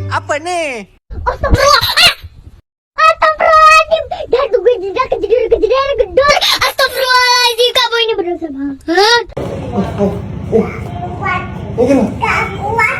Apa nih? Astagfirullah. Astagfirullahaladzim. Dah tunggu jeda kejadian gedor. Astagfirullahaladzim, kamu ini berdosa banget. Kuat. Gak kuat.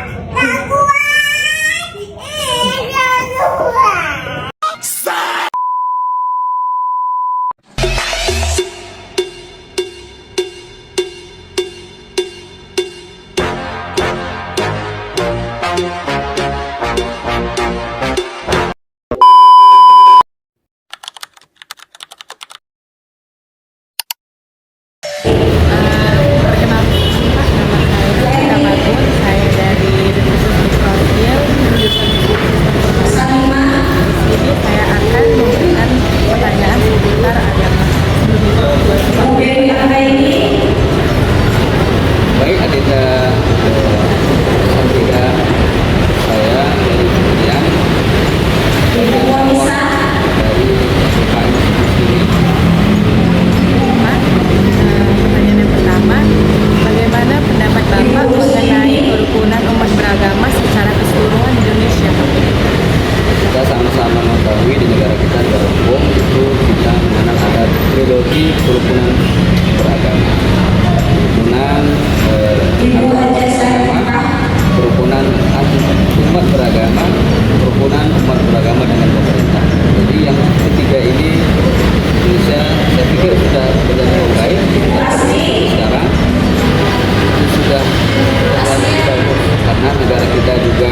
Kerukunan beragama, kerukunan umat beragama, kerukunan umat beragama dengan pemerintah. Jadi yang ketiga ini Indonesia saya pikir sudah berjalan dengan baik. Sekarang sudah bagus karena negara kita juga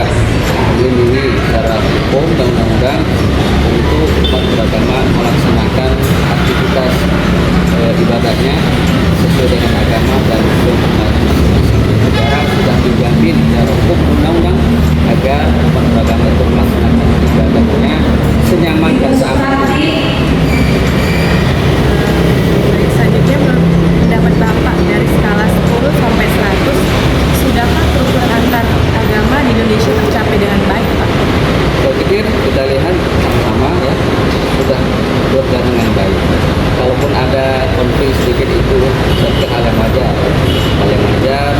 melindungi secara hukum dan undang-undang untuk umat beragama melaksanakan aktivitas ibadahnya sesuai dengan agama dan hukum masing-masing. Negara sudah dijamin secara hukum undang-undang agar umat beragama itu melaksanakan ibadahnya senyaman dan seaman. Selanjutnya pendapat Bapak dari skala 10 sampai 100, sudahkah kerukunan antar agama di Indonesia tercapai dengan baik, Pak? Saya pikir kita lihat sama-sama ya sudah berjalan dengan baik. Kalaupun ada konflik sedikit itu satu hal yang wajar. Hal yang wajar,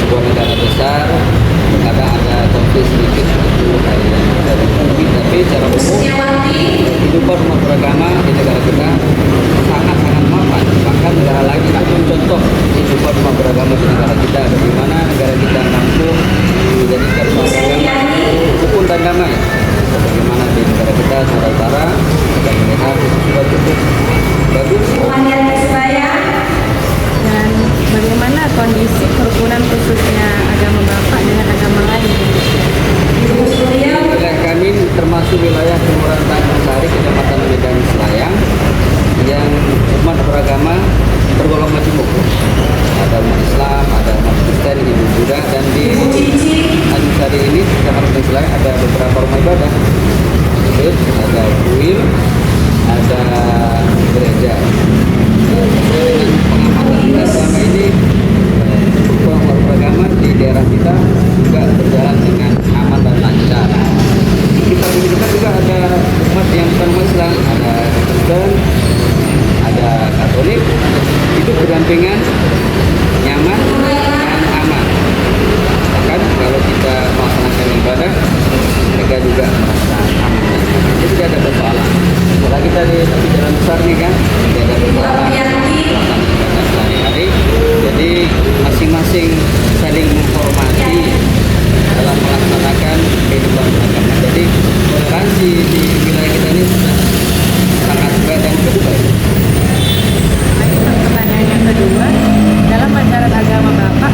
sebuah negara besar kadang ada konflik sedikit itu hal yang wajar. Tapi secara umum kehidupan umat beragama di negara kita sangat-sangat mapan. Bahkan negara lain itu contoh kehidupan umat beragama di negara kita. Bagaimana negara kita mampu menjadikan umat beragama rukun dan damai. Bagaimana di negara kita Nusantara kita melihat sudah cukup bagus. Dan bagaimana kondisi kerukunan khususnya agama Bapak dengan agama lain di Indonesia? Wilayah kami termasuk wilayah Kelurahan Tanjung Sari, Kecamatan Medan Selayang, yang umat beragama tergolong majemuk. Ada umat Islam, ada umat Kristen, Hindu, Buddha, dan di Tanjung Sari ini, Kecamatan Medan Selayang, ada beberapa rumah ibadah. Ada kuil, ada gereja. Dengan pengamatan kita selama ini, umat beragama di daerah kita juga berjalan dengan aman dan lancar. Kita di dekat juga ada umat yang bukan umat Islam, ada Kristen, ada Katolik, itu berdampingan, nyaman dan aman. Bahkan kalau kita melaksanakan ibadah, mereka juga merasa aman. Jadi tidak ada persoalan. Kalau kita di jalan besar nih kan, tidak ada persoalan melaksanakan ibadah sehari-hari. Jadi masing-masing saling menghormati dalam melaksanakan kehidupan beragama. Jadi toleransi di wilayah kita ini sudah sangat baik dan cukup baik. Pertanyaan yang kedua, dalam ajaran agama Bapak,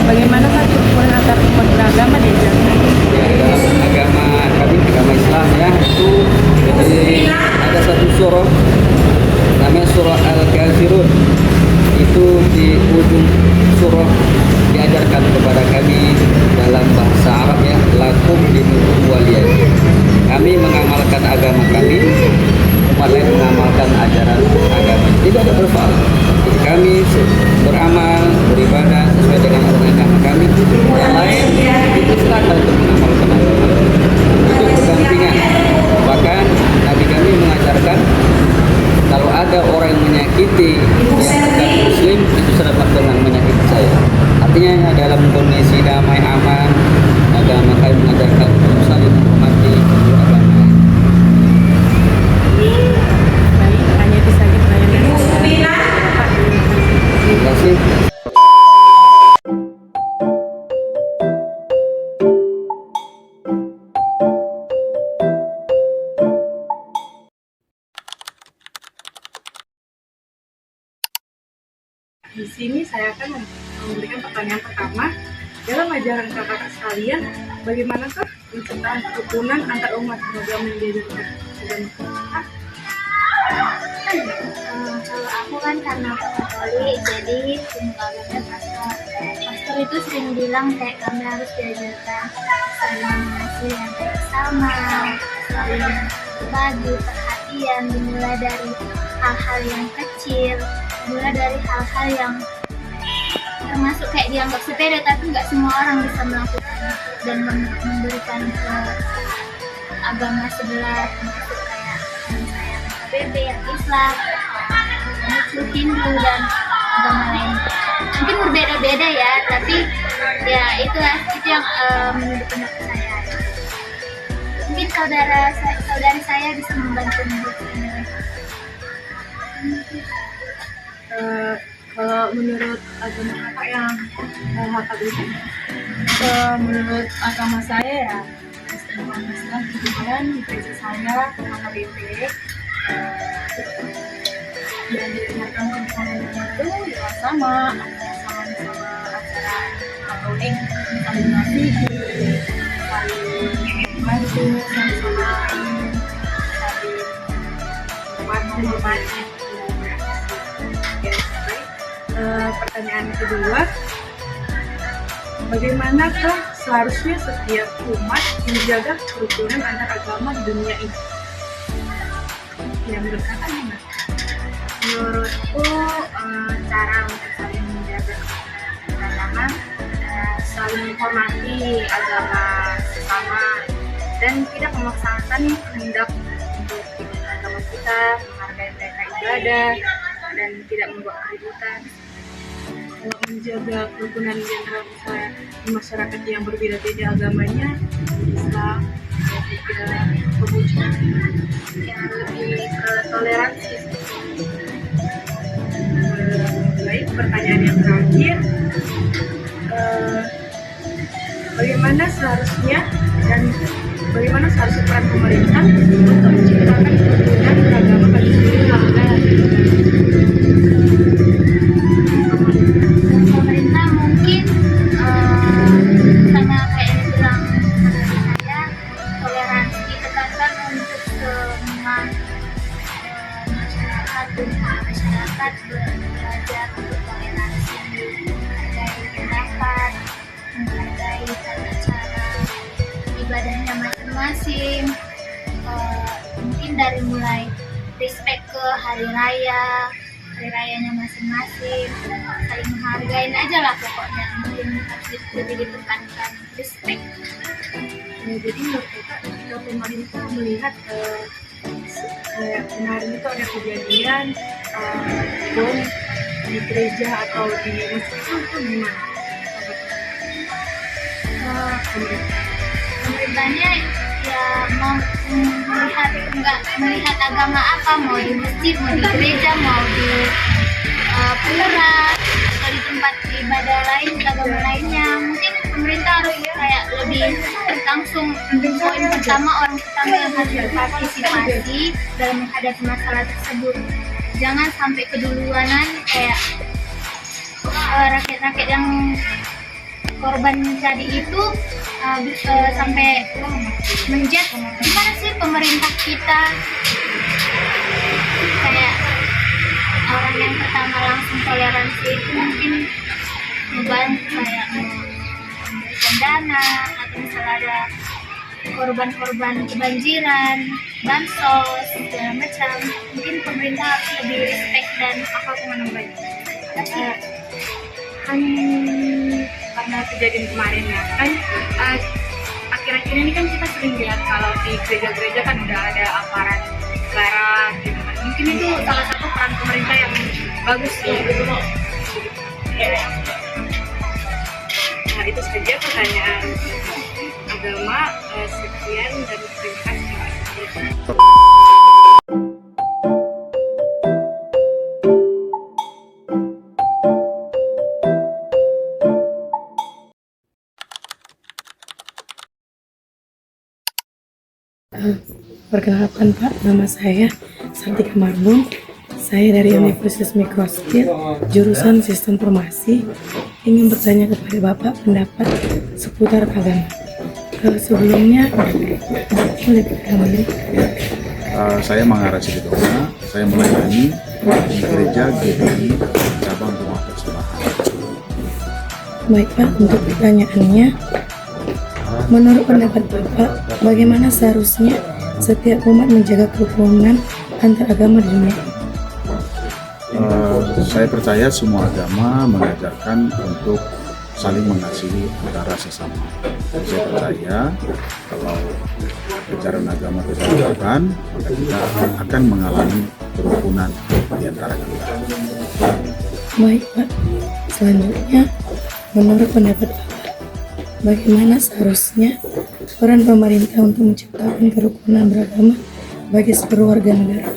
bagaimana kerukunan antar umat beragama diajarkan? Ya, dalam agama kami, agama Islam ya, itu jadi ada satu surah namanya surah Al-Kafirun. Itu di ujung surah diajarkan kepada kami dalam bahasa Arab ya, lakum dinukum waliyah. Kami mengamalkan agama kami, umat lain mengamalkan ajaran agama. Tidak ada persoalan. Jadi kami beramal, beribadah sesuai dengan agama kami. Yang lain itu silakan untuk mengamalkan agama. Itu berdampingan. Bahkan Nabi kami mengajarkan kalau ada orang yang menyakiti yang bukan muslim, itu sama dengan menyakiti saya. Artinya dalam kondisi damai aman, agama kami mengajarkan untuk saling sini saya akan memberikan pertanyaan pertama. Dalam ajaran kakak sekalian, bagaimanakah penciptaan kerukunan antar umat beragama yang diajarkan agama kita? Kalau aku kan karena aku Katolik, jadi pengalamannya pastor. Pastor itu sering bilang kayak kami harus diajarkan saling mengasihi yang sama, saling berbagi perhatian, dimulai dari hal-hal yang kecil, dimulai dari hal-hal yang termasuk kayak dianggap sepele tapi nggak semua orang bisa melakukan dan memberikan ke agama sebelah, termasuk kayak saya HBB yang Islam, Muslim, Hindu dan agama lain. Mungkin berbeda-beda ya, tapi ya itu yang menurut pendapat saya. Mungkin saudari saya bisa membantu membuat ini. Kalau menurut agama kakak yang HKBP, menurut agama saya ya Islam, kemudian gereja saya HKBP yang diajarkan kerukunan itu ya sama acara Katolik, saling mengasihi, saling membantu, saling menghormati. Pertanyaan kedua, bagaimanakah seharusnya setiap umat menjaga kerukunan antar agama di dunia ini? Yang menurut kakak gimana? Menurutku cara untuk saling menjaga agama, saling menghormati agama sesama dan tidak memaksakan kehendak untuk agama kita, menghargai mereka ibadah dan tidak membuat keributan. Kalau menjaga kerukunan di antara misalnya di masyarakat yang berbeda-beda agamanya, Islam, berbeda kebutuhan, Yang lebih ke toleransi. baik. Pertanyaan yang terakhir, bagaimana seharusnya peran pemerintah untuk menciptakan kerukunan beragama bagi seluruh warga? Pemerintah mungkin sama kayak yang bilang saya, toleransi ditekankan untuk semua masyarakat belajar untuk toleransi, menghargai pendapat, menghargai tata cara ibadahnya masing-masing. Mungkin dari mulai respect ke hari rayanya masing-masing, saling menghargain aja lah pokoknya. Mungkin harus lebih ditekankan respect. Jadi menurut kita, jika pemerintah melihat kayak kemarin itu ada kejadian bom di gereja atau di masjid itu gimana? Pemerintahnya ya mau melihat agama apa, mau di masjid, mau di gereja, mau di pura atau di tempat ibadah lain, agama lainnya. Mungkin pemerintah harus kayak lebih langsung, poin pertama orang pertama yang harus berpartisipasi dalam menghadapi masalah tersebut. Jangan sampai keduluanan kayak rakyat-rakyat yang korban tadi itu sampai menjudge gimana sih pemerintah kita, kayak orang yang pertama langsung toleransi itu mungkin membantu kayak memberikan dana atau misalnya ada korban-korban kebanjiran, bansos, segala macam. Mungkin pemerintah harus lebih respect dan apa menambahnya. Karena kejadian kemarin ya kan, akhir-akhir ini kan kita sering lihat kalau di gereja-gereja kan udah ada aparat negara gitu kan. Mungkin itu salah satu peran pemerintah yang bagus sih. Nah itu saja pertanyaan agama. Sekian dan terima kasih. Perkenalkan Pak, nama saya Sartika Marbun Saya dari Universitas Mikroskip, jurusan Sistem Informasi, ingin bertanya kepada Bapak pendapat seputar agama. Sebelumnya, boleh pertama diri. Saya Mangarasi Bidona, saya melayani di gereja GBI cabang Rumah Persembahyan. Baik Pak, untuk pertanyaannya, menurut pendapat Bapak, bagaimana seharusnya setiap umat menjaga kerukunan antar agama di dunia? Saya percaya semua agama mengajarkan untuk saling mengasihi antara sesama. Saya percaya kalau ajaran agama kita lakukan, maka kita akan mengalami kerukunan di antara kita. Baik Pak, selanjutnya menurut pendapat Bapak, bagaimana seharusnya peran pemerintah untuk menciptakan kerukunan beragama bagi seluruh warga negara?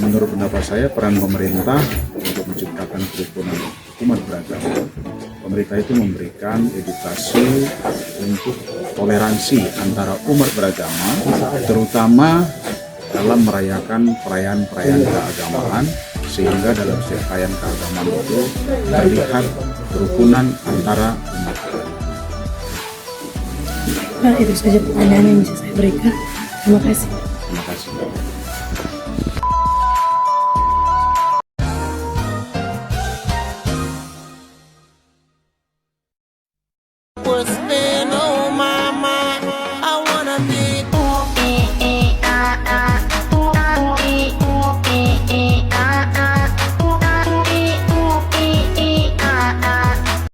Menurut pendapat saya, peran pemerintah untuk menciptakan kerukunan umat beragama, pemerintah itu memberikan edukasi untuk toleransi antara umat beragama, terutama dalam merayakan perayaan-perayaan keagamaan, sehingga dalam setiap perayaan keagamaan itu terlihat kerukunan antara umat beragama. Pak, itu saja pertanyaan yang bisa saya berikan. Terima kasih. Terima kasih.